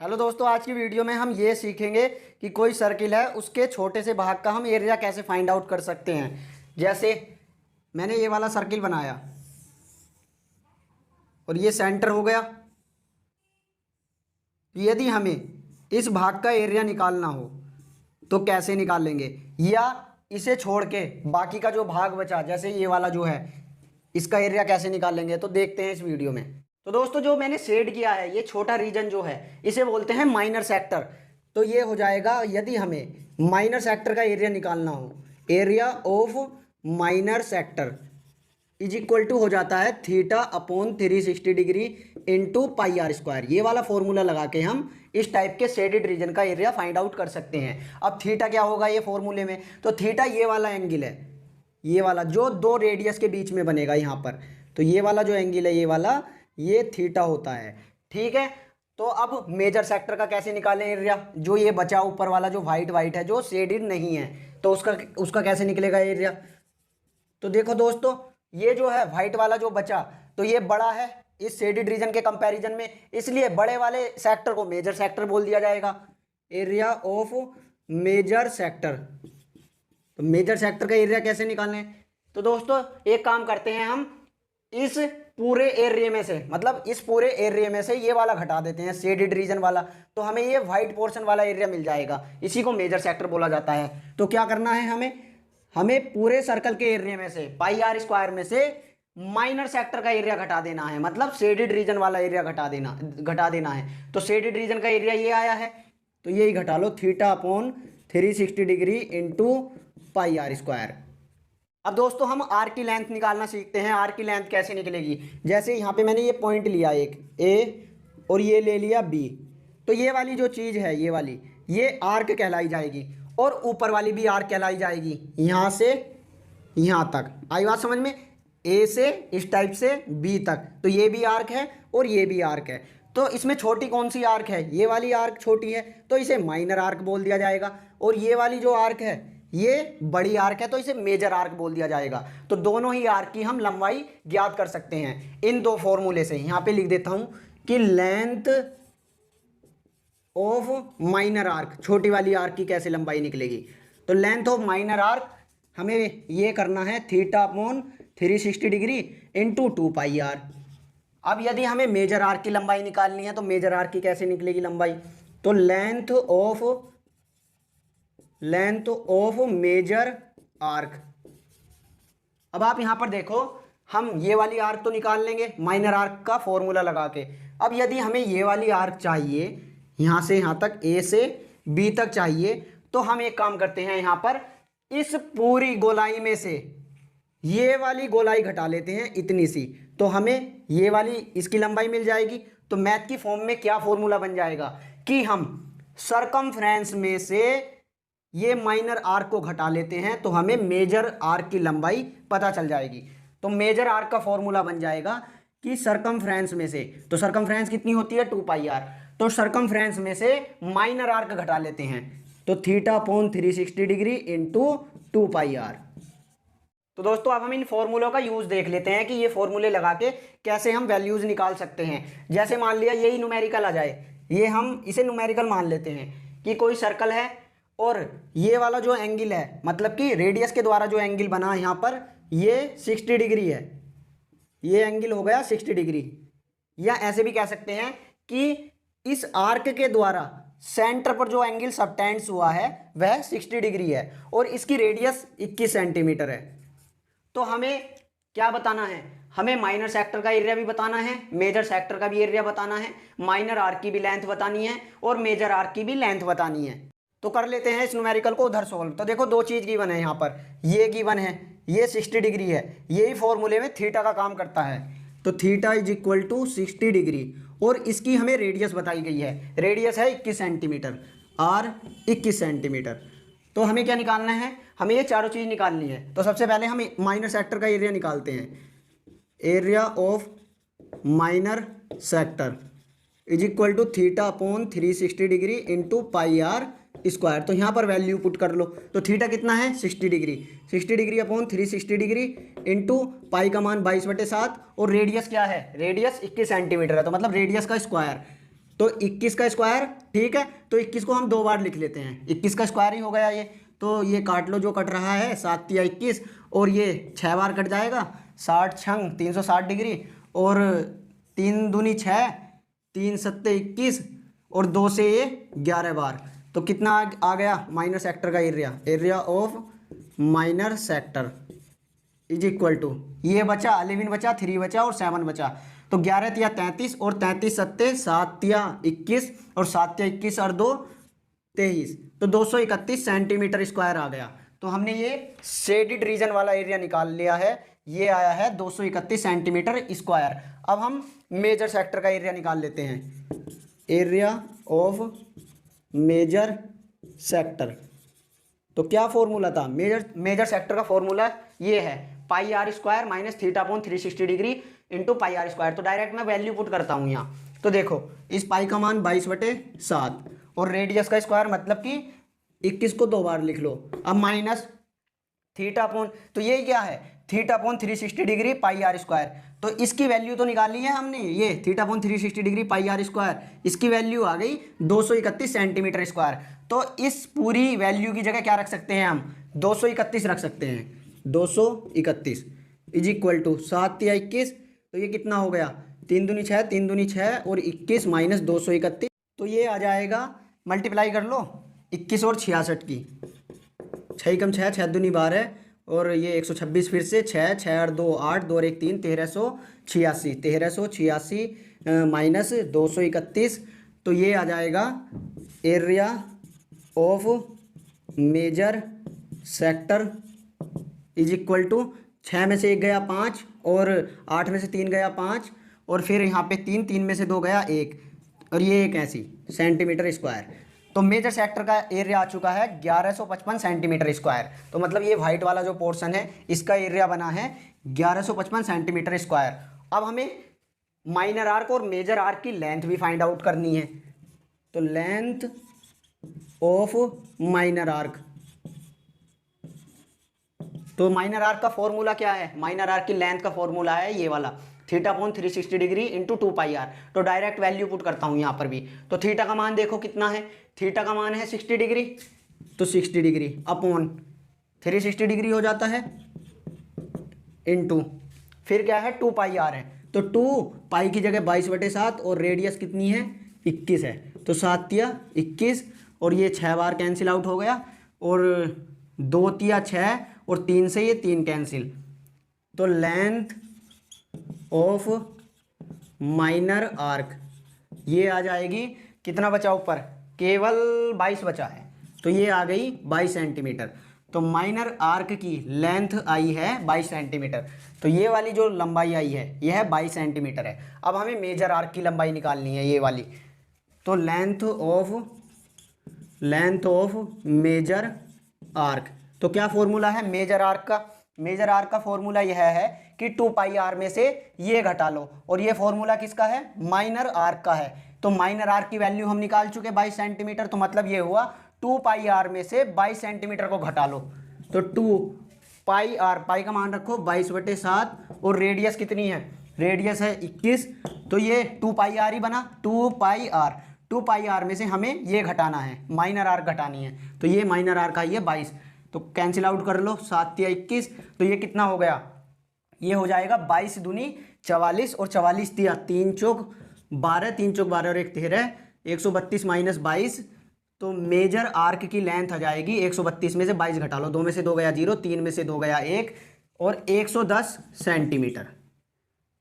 Hello दोस्तों, आज की वीडियो में हम ये सीखेंगे कि कोई सर्किल है उसके छोटे से भाग का हम एरिया कैसे फाइंड आउट कर सकते हैं। जैसे मैंने ये वाला सर्किल बनाया और ये सेंटर हो गया। यदि हमें इस भाग का एरिया निकालना हो तो कैसे निकालेंगे, या इसे छोड़ के बाकी का जो भाग बचा जैसे ये वाला जो है इसका एरिया कैसे निकालेंगे, तो देखते हैं इस वीडियो में। तो दोस्तों, जो मैंने शेड किया है ये छोटा रीजन जो है इसे बोलते हैं माइनर सेक्टर। तो ये हो जाएगा, यदि हमें माइनर सेक्टर का एरिया निकालना हो, area of minor sector is equal to हो जाता है theta upon 360 degree into pi are square. ये वाला फॉर्मूला लगा के हम इस टाइप के शेडेड रीजन का एरिया फाइंड आउट कर सकते हैं। अब थीटा क्या होगा ये फॉर्मूले में, तो थीटा ये वाला एंगल है, ये वाला जो दो रेडियस के बीच में बनेगा यहाँ पर, तो ये वाला जो एंगल है ये वाला, ये थीटा होता है। ठीक है, तो अब मेजर सेक्टर का कैसे निकालें एरिया, जो ये बचा ऊपर वाला जो वाइट वाइट है जो शेडेड नहीं है, तो उसका कैसे निकलेगा एरिया। तो देखो दोस्तों, ये जो है व्हाइट वाला जो बचा तो ये बड़ा है इस शेडेड रीजन के कंपैरिजन में, इसलिए बड़े वाले सेक्टर को मेजर सेक्टर बोल दिया जाएगा। एरिया ऑफ मेजर सेक्टर, तो मेजर सेक्टर का एरिया कैसे निकालें, तो दोस्तों एक काम करते हैं, हम इस पूरे एरिया में से, मतलब इस पूरे एरिया में से ये वाला घटा देते हैं शेडेड रीजन वाला, तो हमें ये व्हाइट पोर्शन वाला एरिया मिल जाएगा। इसी को मेजर सेक्टर बोला जाता है। तो क्या करना है, हमें पूरे सर्कल के एरिया में से पाई आर स्क्वायर में से माइनर सेक्टर का एरिया घटा देना है, मतलब शेडेड रीजन वाला एरिया घटा देना है। तो शेडेड रीजन का एरिया ये आया है, तो यही घटा लो, theta upon 360 degree into pi are square. अब दोस्तों हम आर की लेंथ निकालना सीखते हैं। आर की लेंथ कैसे निकलेगी, जैसे यहाँ पे मैंने ये पॉइंट लिया एक ए और ये ले लिया बी, तो ये वाली जो चीज़ है ये वाली, ये आर्क कहलाई जाएगी, और ऊपर वाली भी आर्क कहलाई जाएगी। यहाँ से यहाँ तक आई बात समझ में, ए से इस टाइप से बी तक, तो ये भी आर्क है और ये भी आर्क है। तो इसमें छोटी कौन सी आर्क है, ये वाली आर्क छोटी है, तो इसे माइनर आर्क बोल दिया जाएगा। और ये वाली जो आर्क है ये बड़ी आर्क है, तो इसे मेजर आर्क बोल दिया जाएगा। तो दोनों ही आर्क की हम लंबाई ज्ञात कर सकते हैं इन दो फॉर्मूले से। यहाँ पे लिख देता हूँ कि लेंथ ऑफ माइनर आर्क, छोटी वाली आर्क की कैसे लंबाई निकलेगी, तो लेंथ ऑफ माइनर आर्क हमें ये करना है theta upon 360 degree into 2 pi r. अब यदि हमें मेजर आर्क की लंबाई निकालनी है तो मेजर आर्क की कैसे निकलेगी लंबाई, तो लेंथ ऑफ मेजर आर्क। अब आप यहां पर देखो, हम ये वाली आर्क तो निकाल लेंगे माइनर आर्क का फॉर्मूला लगा के। अब यदि हमें ये वाली आर्क चाहिए, यहां से यहां तक ए से बी तक चाहिए, तो हम एक काम करते हैं, यहां पर इस पूरी गोलाई में से ये वाली गोलाई घटा लेते हैं इतनी सी, तो हमें ये वाली इसकी लंबाई मिल जाएगी। तो मैथ की फॉर्म में क्या फॉर्मूला बन जाएगा कि हम सरकमफ्रेंस में से ये माइनर आर्क को घटा लेते हैं, तो हमें मेजर आर्क की लंबाई पता चल जाएगी। तो मेजर आर्क का फॉर्मूला बन जाएगा कि सरकमफ्रेंस में से, तो सरकमफ्रेंस कितनी होती है 2 पाई आर, तो सरकमफ्रेंस में से माइनर आर्क घटा लेते हैं, तो theta upon 360 degree into 2 pi r. तो दोस्तों अब हम इन फॉर्मूलों का यूज देख लेते हैं कि ये फॉर्मूले लगा के कैसे हम वैल्यूज निकाल सकते हैं। जैसे मान लिया यही न्यूमेरिकल आ जाए, ये हम इसे न्यूमेरिकल मान लेते हैं कि कोई सर्कल है और ये वाला जो एंगल है, मतलब कि रेडियस के द्वारा जो एंगल बना यहाँ पर ये 60 डिग्री है, ये एंगल हो गया 60 डिग्री। या ऐसे भी कह सकते हैं कि इस आर्क के द्वारा सेंटर पर जो एंगल सबटेंड्स हुआ है वह 60 डिग्री है और इसकी रेडियस 21 सेंटीमीटर है। तो हमें क्या बताना है, हमें माइनर सेक्टर का एरिया भी बताना है, मेजर सेक्टर का भी एरिया बताना है, माइनर आर्क की भी लेंथ बतानी है और मेजर आर्क की भी लेंथ बतानी है। तो कर लेते हैं इस न्यूमेरिकल को उधर सोल्व। तो देखो दो चीज़ गिवन है यहाँ पर, ये गिवन है, ये 60 डिग्री है, यही फॉर्मूले में थीटा का काम करता है। तो theta is equal to 60 degree और इसकी हमें रेडियस बताई गई है, रेडियस है 21 सेंटीमीटर, आर 21 सेंटीमीटर। तो हमें क्या निकालना है, हमें ये चारों चीज़ निकालनी है। तो सबसे पहले हम माइनर सेक्टर का एरिया निकालते हैं। Area of minor sector is equal to theta upon 360 degree into pi are square. तो यहाँ पर वैल्यू पुट कर लो, तो थीटा कितना है 60 degree, 60 degree upon 360 degree into पाई का मान 22/7 और रेडियस क्या है, रेडियस 21 सेंटीमीटर है, तो मतलब रेडियस का स्क्वायर तो 21 का स्क्वायर, ठीक है, तो 21 को हम 2 बार लिख लेते हैं, 21 का स्क्वायर ही हो गया ये। तो ये काट लो जो कट रहा है, 7 या 21, और ये 6 बार कट जाएगा, 60 छंग 360 डिग्री, और 3 दूनी 6, 3 सत्ते 21, और 2 से ये 11 बार। तो कितना आ गया माइनर सेक्टर का area, area of minor sector is equal to, ये बचा 11 बचा, 3 बचा और 7 बचा। तो 11 तिया 33 और 33 सत्ते 7 तिया 21 और 7 तिया 21 और 2 23, तो 231 सेंटीमीटर स्क्वायर आ गया। तो हमने ये शेडिड रीजन वाला एरिया निकाल लिया है, ये आया है 231 सेंटीमीटर स्क्वायर। अब हम मेजर सेक्टर का एरिया निकाल लेते हैं, एरिया ऑफ मेजर सेक्टर। तो क्या फॉर्मूला था मेजर सेक्टर का, फॉर्मूला ये है pi are square minus theta upon 360 degree into pi are square. तो डायरेक्ट मैं वैल्यू पुट करता हूँ यहाँ। तो देखो इस पाई का मान 22/7 और रेडियस का स्क्वायर मतलब कि 21 को 2 बार लिख लो। अब माइनस थीटा अपॉन, तो ये क्या है, theta upon 360 degree pi are square. तो इसकी वैल्यू तो निकाली है हमने, ये theta upon 360 degree pi are square, इसकी वैल्यू आ गई 231 सेंटीमीटर स्क्वायर। तो इस पूरी वैल्यू की जगह क्या रख सकते हैं हम, 231 रख सकते हैं, 231 इज इक्वल टू 7 या 21, तो ये कितना हो गया, 3 दूनी 6, 3 दूनी 6 और 21 माइनस 231, तो ये आ जाएगा, मल्टीप्लाई कर लो 21 और 66 की, 6 कम 6, 6 दूनी 12 और ये 126, फिर से 6, 6 और 2 8, 2 और 1 3, 1386, 1386 माइनस 231, तो ये आ जाएगा area of major sector is equal to 6 में से 1 गया 5 और 8 में से 3 गया 5 और फिर यहाँ पे 3 में से 2 गया 1 और ये एक ऐसी सेंटीमीटर स्क्वायर। तो मेजर सेक्टर का एरिया आ चुका है 1155 सेंटीमीटर स्क्वायर। तो मतलब ये वाइट वाला जो पोर्शन है इसका एरिया बना है 1155 सेंटीमीटर स्क्वायर। अब हमें माइनर आर्क और मेजर आर्क की लेंथ भी फाइंड आउट करनी है। तो लेंथ ऑफ माइनर आर्क, तो माइनर आर्क का फॉर्मूला क्या है, माइनर आर्क की लेंथ का फॉर्मूला है ये वाला, theta upon 360 degree into 2 pi r. तो डायरेक्ट वैल्यू पुट करता हूं यहां पर भी। तो थीटा का मान देखो कितना है, थीटा का मान है 60 डिग्री, तो 60 डिग्री अपॉन 360 डिग्री हो जाता है इंटू फिर क्या है 2 पाई आर है। तो 2 पाई की जगह 22/7 और रेडियस कितनी है 21 है, तो 7 तिया 21 और ये 6 बार कैंसिल आउट हो गया और 2 तिया 6 और 3 से ये 3 कैंसिल। तो लेंथ ऑफ माइनर आर्क ये आ जाएगी, कितना बचा ऊपर, केवल 22 बचा है, तो ये आ गई 22 सेंटीमीटर। तो माइनर आर्क की लेंथ आई है 22 सेंटीमीटर। तो ये वाली जो लंबाई आई है ये है 22 सेंटीमीटर है। अब हमें मेजर आर्क की लंबाई निकालनी है ये वाली। तो लेंथ ऑफ मेजर आर्क, तो क्या फॉर्मूला है मेजर आर्क का, मेजर आर्क का फॉर्मूला यह है कि 2 पाई आर में से ये घटा लो, और ये फॉर्मूला किसका है, माइनर आर्क का है। तो माइनर आर्क की वैल्यू हम निकाल चुके 22 सेंटीमीटर, तो मतलब ये हुआ 2 पाई आर में से 22 सेंटीमीटर को घटा लो। तो 2 पाई आर, पाई का मान रखो 22/7 और रेडियस कितनी है, रेडियस है 21, तो ये 2 पाई आर ही बना, 2 पाई आर। 2 पाई आर में से हमें ये घटाना है, माइनर आर्क घटानी है, तो ये माइनर आर्क आई है 22, तो कैंसिल आउट कर लो 7 तिया 21, तो ये कितना हो गया, ये हो जाएगा 22 दूनी 44 और 44 तिया 3 चौक 12, 3 चौक 12 और 1 13, 132 माइनस 22, तो मेजर आर्क की लेंथ आ जाएगी 132 में से 22 घटा लो, 2 में से 2 गया 0, 3 में से 2 गया 1 और 110 सेंटीमीटर।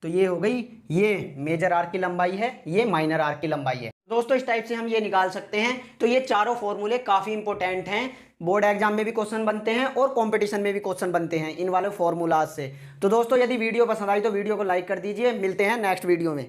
तो ये हो गई, ये मेजर आर्क की लंबाई है, ये माइनर आर्क की लंबाई है। दोस्तों इस टाइप से हम ये निकाल सकते हैं। तो ये चारों फॉर्मूले काफ़ी इंपॉर्टेंट हैं, बोर्ड एग्जाम में भी क्वेश्चन बनते हैं और कंपटीशन में भी क्वेश्चन बनते हैं इन वाले फॉर्मूलाज से। तो दोस्तों यदि वीडियो पसंद आई तो वीडियो को लाइक कर दीजिए, मिलते हैं नेक्स्ट वीडियो में।